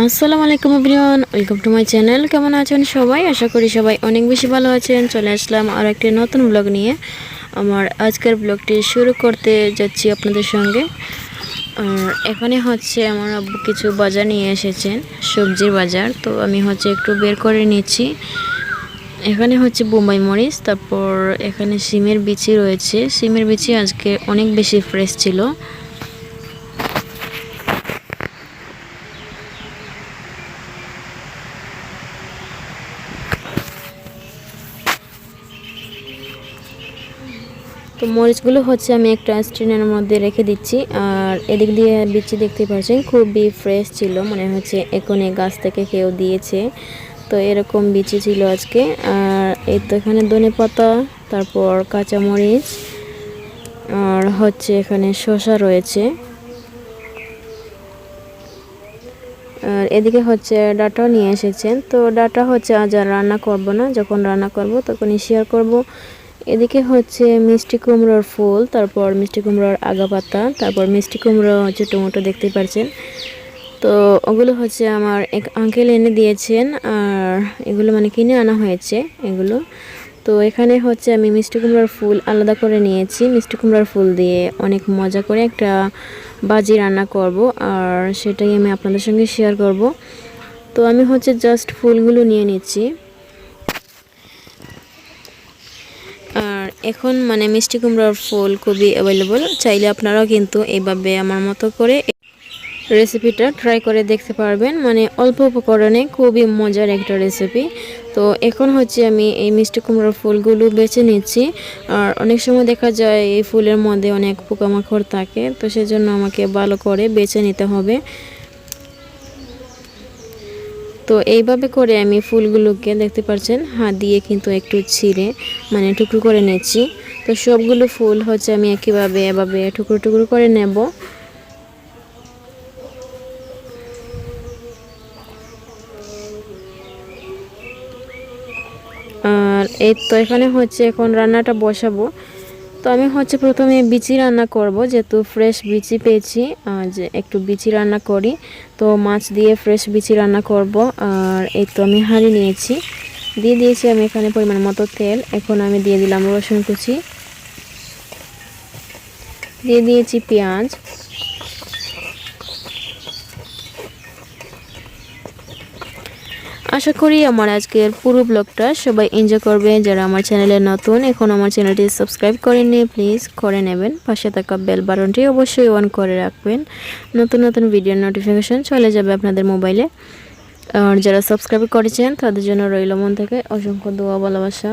আসসালামু আলাইকুম everyone, welcome to my channel. কেমন আছেন সবাই? আশা করি সবাই অনেক বেশি ভালো আছেন। চলে আসলাম আর একটি নতুন ব্লগ নিয়ে। আমার আজকের ব্লগটি শুরু করতে যাচ্ছি আপনাদের সঙ্গে। আর এখানে হচ্ছে আমার আব্বু কিছু বাজার নিয়ে এসেছেন, সবজির বাজার। তো আমি হচ্ছে একটু বের করে নিচ্ছি। এখানে হচ্ছে বোম্বাই মরিচ, তারপর এখানে সিমের বিচি রয়েছে। সিমের বিচি আজকে অনেক বেশি ফ্রেশ ছিল। তো মরিচগুলো হচ্ছে আমি একটা স্ট্রেনের মধ্যে রেখে দিচ্ছি। আর এদিক দিয়ে বিচি দেখতে পাচ্ছেন, খুবই ফ্রেশ ছিল, মনে হচ্ছে এখনই গাছ থেকে কেউ দিয়েছে। তো এরকম বিচি ছিল আজকে। আর এই তো এখানে ধনেপাতা, তারপর কাঁচামরিচ, আর হচ্ছে এখানে শসা রয়েছে। আর এদিকে হচ্ছে ডাটাও নিয়ে এসেছেন। তো ডাটা হচ্ছে আজ আর রান্না করব না, যখন রান্না করব তখনই শেয়ার করব। এদিকে হচ্ছে মিষ্টি কুমড়োর ফুল, তারপর মিষ্টি কুমড়োর আগা পাতা, তারপর মিষ্টি কুমড়ো ছোটো মোটো দেখতে পাচ্ছেন। তো ওগুলো হচ্ছে আমার এক আঙ্কেল এনে দিয়েছেন, আর এগুলো মানে কিনে আনা হয়েছে এগুলো। তো এখানে হচ্ছে আমি মিষ্টি কুমড়োর ফুল আলাদা করে নিয়েছি। মিষ্টি কুমড়োর ফুল দিয়ে অনেক মজা করে একটা ভাজি রান্না করব, আর সেটাই আমি আপনাদের সঙ্গে শেয়ার করব। তো আমি হচ্ছে জাস্ট ফুলগুলো নিয়ে নিচ্ছি। আর এখন মানে মিষ্টি কুমড়ার ফুল খুবই অ্যাভেলেবল, চাইলে আপনারাও কিন্তু এইভাবে আমার মতো করে রেসিপিটা ট্রাই করে দেখতে পারবেন। মানে অল্প উপকরণে খুবই মজার একটা রেসিপি। তো এখন হচ্ছে আমি এই মিষ্টি কুমড়ার ফুলগুলো বেছে নিচ্ছি। আর অনেক সময় দেখা যায় এই ফুলের মধ্যে অনেক পোকামাকড় থাকে, তো সেজন্য আমাকে ভালো করে বেছে নিতে হবে। তো এইভাবে করে আমি ফুলগুলোকে দেখতে পাচ্ছেন হাত দিয়ে কিন্তু একটু ছিঁড়ে মানে টুকরো করে নিচ্ছি। তো সবগুলো ফুল হচ্ছে আমি একইভাবে এভাবে টুকরো টুকরো করে নেব। আর এই তো এখানে হচ্ছে এখন রান্নাটা বসাবো। তো আমি হচ্ছে প্রথমে বিচি রান্না করব, যেহেতু ফ্রেশ বিচি পেয়েছি, যে একটু বিচি রান্না করি। তো মাছ দিয়ে ফ্রেশ বিচি রান্না করব। আর এই তো আমি হাঁড়ি নিয়েছি, দিয়ে দিয়েছি আমি এখানে পরিমাণ মতো তেল। এখন আমি দিয়ে দিলাম রসুন কুচি, দিয়ে দিয়েছি পেঁয়াজ, আশা করি আমার আজকের পুরো ব্লগটা সবাই এনজয় করবে। যারা আমার চ্যানেলে নতুন, এখন আমার চ্যানেলটি সাবস্ক্রাইব করেননি, প্লিজ করে নেবেন। পাশে থাকা বেল বাটনটি অবশ্যই অন করে রাখবেন, নতুন নতুন ভিডিওর নোটিফিকেশন চলে যাবে আপনাদের মোবাইলে। আর যারা সাবস্ক্রাইব করেছেন তাদের জন্য রইল মন থেকে অসংখ্য দোয়া ভালোবাসা।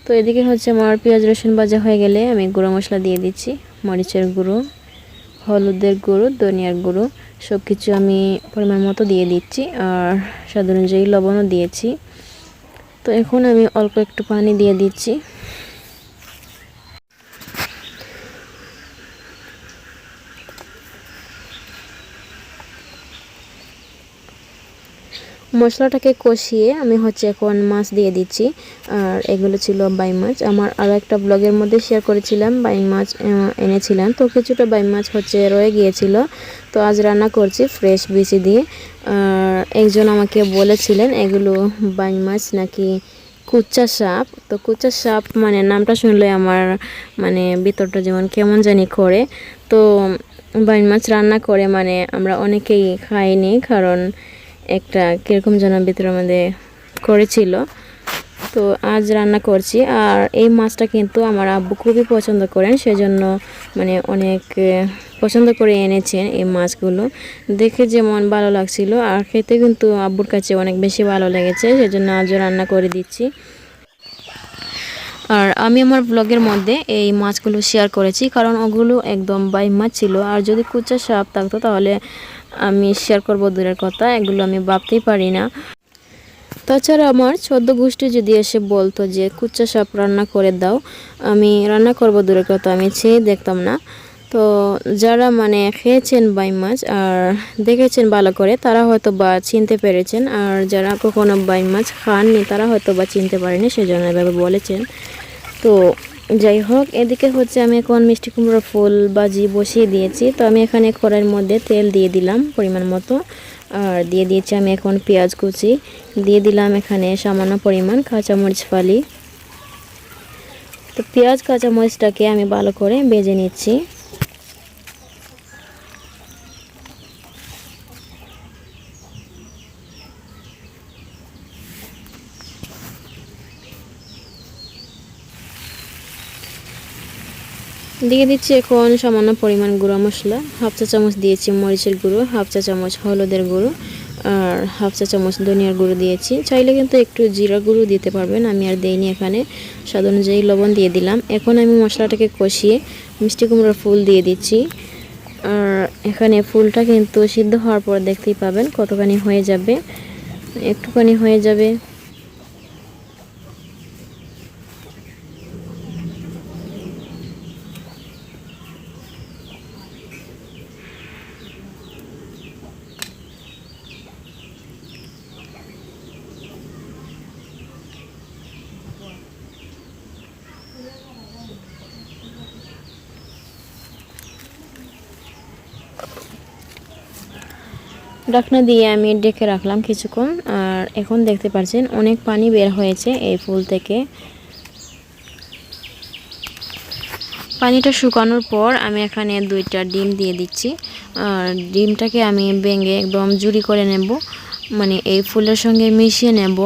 তো এদিকে হচ্ছে আমার পেঁয়াজ রসুন ভাজা হয়ে গেলে আমি গুঁড়ো মশলা দিয়ে দিচ্ছি। মরিচের গুঁড়ো, হলুদের গুঁড়ো, ধনিয়ার গুঁড়ো, সব কিছু আমি পরিমাণ মতো দিয়ে দিচ্ছি। আর স্বাদ অনুযায়ী লবণও দিয়েছি। তো এখন আমি অল্প একটু পানি দিয়ে দিচ্ছি। মশলাটাকে কষিয়ে আমি হচ্ছে এখন মাছ দিয়ে দিচ্ছি। আর এগুলো ছিল বাই মাছ। আমার আরও একটা ব্লগের মধ্যে শেয়ার করেছিলাম, বাই মাছ এনেছিলাম। তো কিছুটা বাই মাছ হচ্ছে রয়ে গিয়েছিল, তো আজ রান্না করছি ফ্রেশ বিচি দিয়ে। আর একজন আমাকে বলেছিলেন এগুলো বাই মাছ নাকি কুচ্চা সাপ। তো কুচ্চা সাপ মানে নামটা শুনলে আমার মানে ভিতরটা যেমন কেমন জানি করে। তো বাই মাছ রান্না করে মানে আমরা অনেকেই খাইনি, কারণ একটা কীরকম যেন ভিতরের মধ্যে করেছিল। তো আজ রান্না করছি। আর এই মাছটা কিন্তু আমার আব্বু খুবই পছন্দ করেন, সেজন্য মানে অনেক পছন্দ করে এনেছেন এই মাছগুলো। দেখে যেমন ভালো লাগছিল, আর খেতে কিন্তু আব্বুর কাছে অনেক বেশি ভালো লেগেছে, সেজন্য আজও রান্না করে দিচ্ছি। আর আমি আমার ব্লগের মধ্যে এই মাছগুলো শেয়ার করেছি, কারণ ওগুলো একদম বাই মাছ ছিল। আর যদি কুচা সাপ থাকতো তাহলে আমি শেয়ার করব দূরের কথা, এগুলো আমি ভাবতেই পারি না। তাছাড়া আমার 14 গোষ্ঠী যদি এসে বলতো যে কুচা সাপ রান্না করে দাও, আমি রান্না করব দূরের কথা, আমি চেয়ে দেখতাম না। তো যারা মানে খেয়েছেন বাই মাছ আর দেখেছেন ভালো করে, তারা হয়তো বা চিনতে পেরেছেন। আর যারা কখনো বাই মাছ খাননি তারা হয়তো বা চিনতে পারেনি, সেজন্য এভাবে বলেছেন। তো যাই হোক, এদিকে হচ্ছে আমি এখন মিষ্টি কুমড়োর ফুল ভাজি বসিয়ে দিয়েছি। তো আমি এখানে কড়াইয়ের মধ্যে তেল দিয়ে দিলাম পরিমাণ মতো, আর দিয়ে দিয়েছি আমি এখন পেঁয়াজ কুচি, দিয়ে দিলাম এখানে সামান্য পরিমাণ কাঁচামরিচ ফালি। তো পেঁয়াজ কাঁচামরিচটাকে আমি ভালো করে ভেজে নিচ্ছি। দিয়ে দিচ্ছি এখন সামান্য পরিমাণ গুঁড়া মশলা, হাফ চা চামচ দিয়েছি মরিচের গুঁড়ো, হাফ চা চামচ হলুদের গুঁড়ো, আর হাফ চা চামচ ধনিয়ার গুঁড়ো দিয়েছি। চাইলে কিন্তু একটু জিরা গুঁড়ো দিতে পারবেন, আমি আর দেইনি। এখানে স্বাদ অনুযায়ী লবণ দিয়ে দিলাম। এখন আমি মশলাটাকে কষিয়ে মিষ্টি কুমড়োর ফুল দিয়ে দিচ্ছি। আর এখানে ফুলটা কিন্তু সিদ্ধ হওয়ার পর দেখতেই পাবেন কতখানি হয়ে যাবে, একটুখানি হয়ে যাবে। ঢাকনা দিয়ে আমি ঢেকে রাখলাম কিছুক্ষণ। আর এখন দেখতে পাচ্ছেন অনেক পানি বের হয়েছে এই ফুল থেকে। পানিটা শুকানোর পর আমি এখানে 2টা ডিম দিয়ে দিচ্ছি। আর ডিমটাকে আমি ভেঙে একদম জুড়ি করে নেব, মানে এই ফুলের সঙ্গে মিশিয়ে নেব।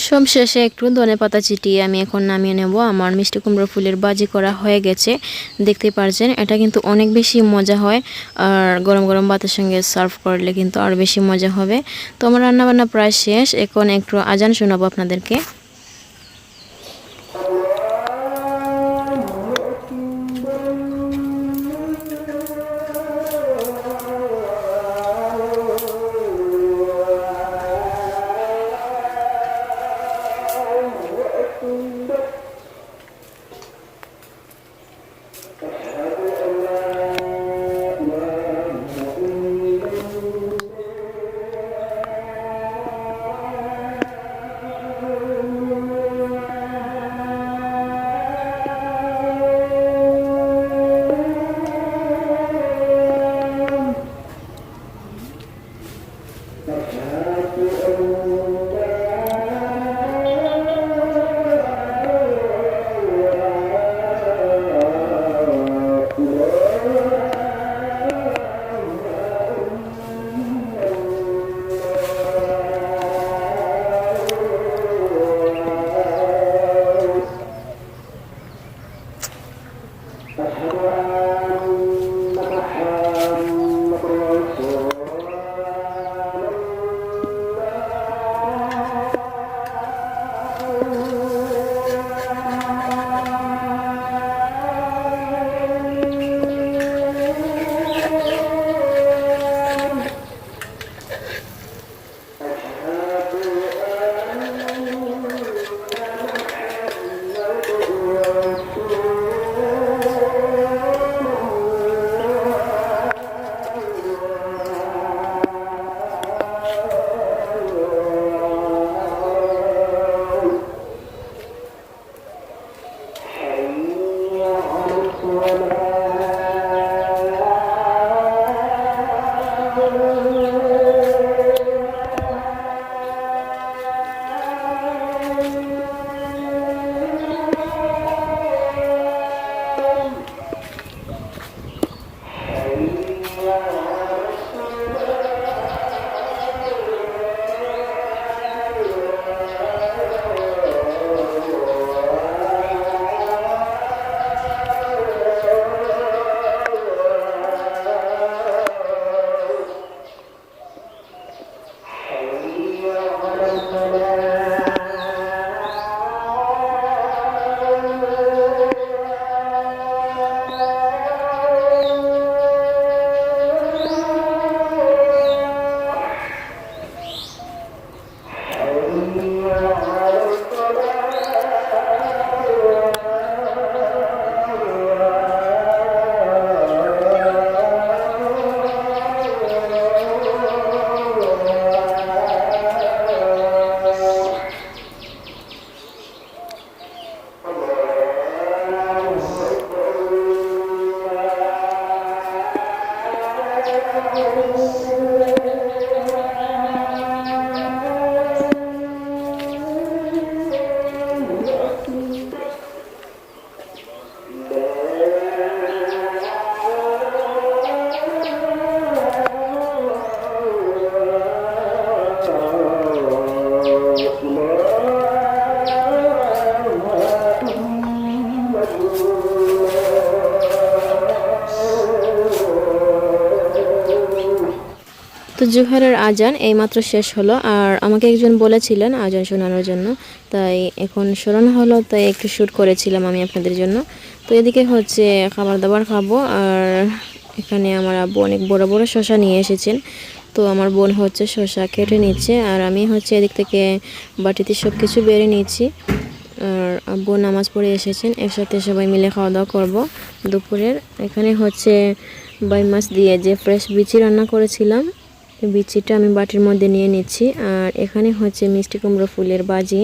সব শেষে একটু ধনেপাতা ছিটিয়ে আমি এখন নামিয়ে নেব। আমার মিষ্টি কুমড়ো ফুলের ভাজি করা হয়ে গেছে, দেখতে পাচ্ছেন। এটা কিন্তু অনেক বেশি মজা হয়, আর গরম গরম ভাতের সঙ্গে সার্ভ করলে কিন্তু আরও বেশি মজা হবে। তো আমার রান্নাবান্না প্রায় শেষ, এখন একটু আজান শোনাবো আপনাদেরকে। তো জোহরের আজান এইমাত্র শেষ হলো, আর আমাকে একজন বলেছিলেন আজান শোনানোর জন্য, তাই এখন শোনানো হলো, তাই একটু শ্যুট করেছিলাম আমি আপনাদের জন্য। তো এদিকে হচ্ছে খাবার দাবার খাবো, আর এখানে আমার আব্বু অনেক বড় বড় শসা নিয়ে এসেছেন। তো আমার বোন হচ্ছে শসা কেটে নিচ্ছে, আর আমি হচ্ছে এদিক থেকে বাটিতে সব কিছু বেড়ে নিচ্ছি। আর আব্বু নামাজ পড়ে এসেছেন, একসাথে সবাই মিলে খাওয়া দাওয়া করবো দুপুরের। এখানে হচ্ছে বাই মাছ দিয়ে যে ফ্রেশ বিচি রান্না করেছিলাম, বিচিটা আমি বাটির মধ্যে নিয়ে নিচ্ছি। আর এখানে হচ্ছে মিষ্টি কুমড়ো ফুলের ভাজি,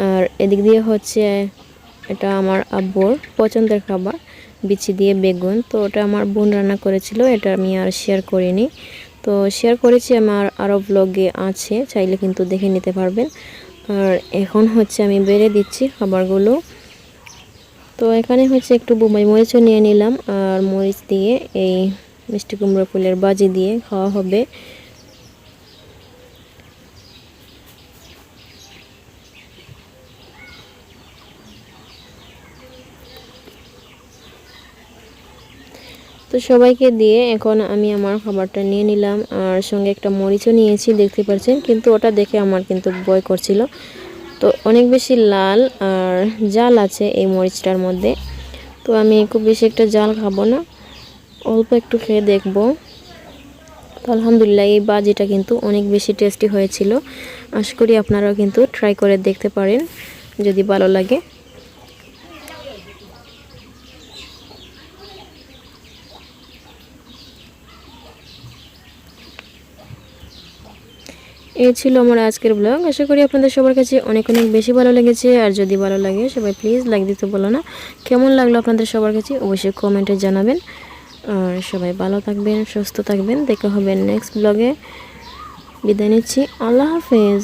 আর এদিক দিয়ে হচ্ছে এটা আমার আব্বুর পছন্দের খাবার, বিচি দিয়ে বেগুন। তো ওটা আমার বোন রান্না করেছিল, এটা আমি আর শেয়ার করিনি। তো শেয়ার করেছি আমার আরও ব্লগে আছে, চাইলে কিন্তু দেখে নিতে পারবেন। আর এখন হচ্ছে আমি বেড়ে দিচ্ছি খাবারগুলো। তো এখানে হচ্ছে একটু বোম্বাই মরিচও নিয়ে নিলাম, আর মরিচ দিয়ে এই মিষ্টি কুমড়ো ফুলের ভাজি দিয়ে খাওয়া হবে। তো সবাইকে দিয়ে এখন আমি আমার খাবারটা নিয়ে নিলাম, আর সঙ্গে একটা মরিচও নিয়েছি, দেখতে পাচ্ছেন, কিন্তু ওটা দেখে আমার কিন্তু ভয় করছিল। তো অনেক বেশি লাল আর জাল আছে এই মরিচটার মধ্যে, তো আমি খুব বেশি একটা জাল খাবো না, অল্প একটু খেয়ে দেখব। তো আলহামদুলিল্লাহ এই ভাজিটা কিন্তু অনেক বেশি টেস্টি হয়েছিল। আশা করি আপনারাও কিন্তু ট্রাই করে দেখতে পারেন যদি ভালো লাগে। এই ছিল আমার আজকের ব্লগ। আশা করি আপনাদের সবার কাছে অনেক অনেক বেশি ভালো লেগেছে। আর যদি ভালো লাগে সবাই প্লিজ লাইক দিতে বলো না। কেমন লাগলো আপনাদের সবার কাছে অবশ্যই কমেন্টে জানাবেন। আর সবাই ভালো থাকবেন, সুস্থ থাকবেন। দেখা হবে নেক্সট ব্লগে। বিদায় নিচ্ছি। আল্লাহ হাফেজ।